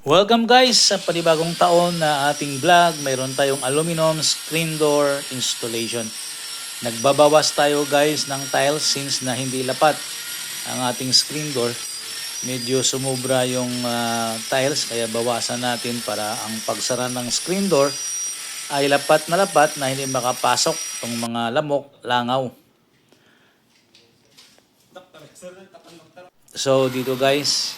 Welcome guys sa panibagong taon na ating vlog. Mayroon tayong aluminum screen door installation. Nagbabawas tayo guys ng tiles since na hindi lapat ang ating screen door. Medyo sumubra yung tiles kaya bawasan natin para ang pagsara ng screen door ay lapat na hindi makapasok itong mga lamok, langaw. So dito guys,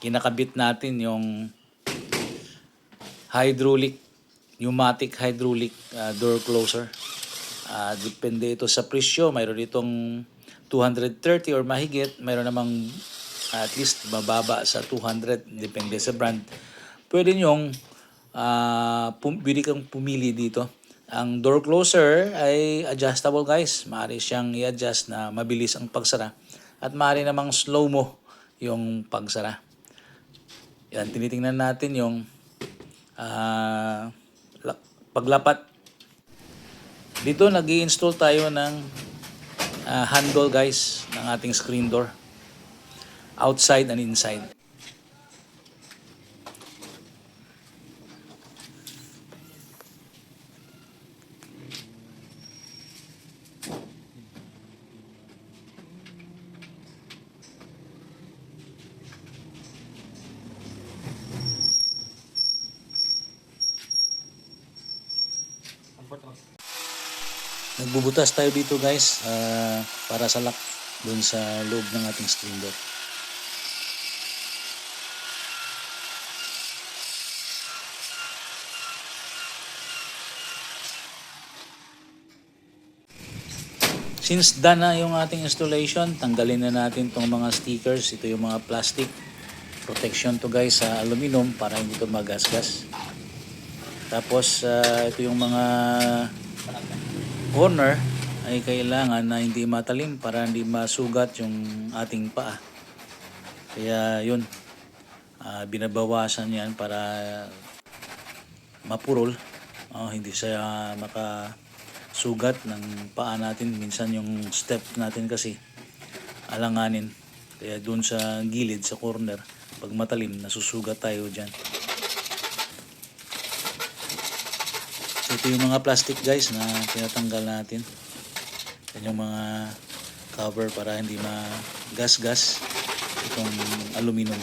kinakabit natin yung pneumatic hydraulic door closer. Depende ito sa presyo. Mayroon itong 230 or mahigit. Mayroon namang at least mababa sa 200. Depende sa brand. Pwede nyong pwede kang pumili dito. Ang door closer ay adjustable guys. Maaari siyang i-adjust na mabilis ang pagsara. At maaari namang slow mo yung pagsara. Yan, tinitingnan natin yung paglapat. Dito nag-i-install tayo ng handle guys ng ating screen door. Outside and inside. Nagbubutas tayo dito guys para sa lock dun sa loob ng ating screen door. Since done na yung ating installation, tanggalin na natin tong mga stickers. Ito yung mga plastic protection to guys sa aluminum para hindi ito magasgas. Tapos ito yung mga corner ay kailangan na hindi matalim para hindi masugat yung ating paa. Kaya yun, binabawasan yan para mapurol. Hindi siya makasugat ng paa natin. Minsan yung step natin kasi alanganin. Kaya dun sa gilid, sa corner, pag matalim, nasusugat tayo dyan. Ito yung mga plastic guys na tinatanggal natin. Yan yung mga cover para hindi magasgas itong aluminum.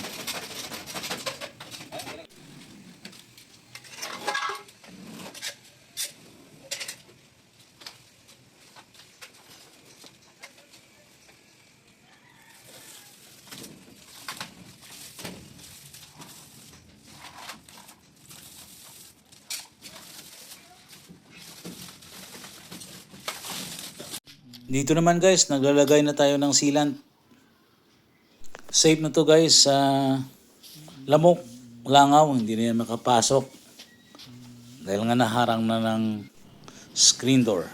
Dito naman guys, naglalagay na tayo ng sealant. Safe na to guys sa lamok, langaw, hindi na yan makapasok. Dahil nga naharang na ng screen door.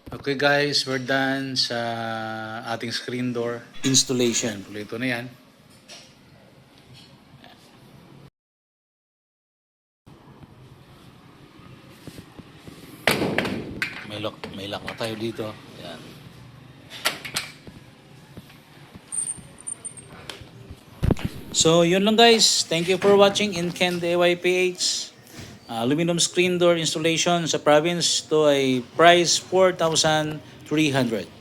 Okay guys, we're done sa ating screen door installation. Ito na yan. May lock na tayo dito. Yan. So yun lang guys. Thank you for watching Inken DIY-PH. Aluminum screen door installation sa province. Ito ay price 4,300.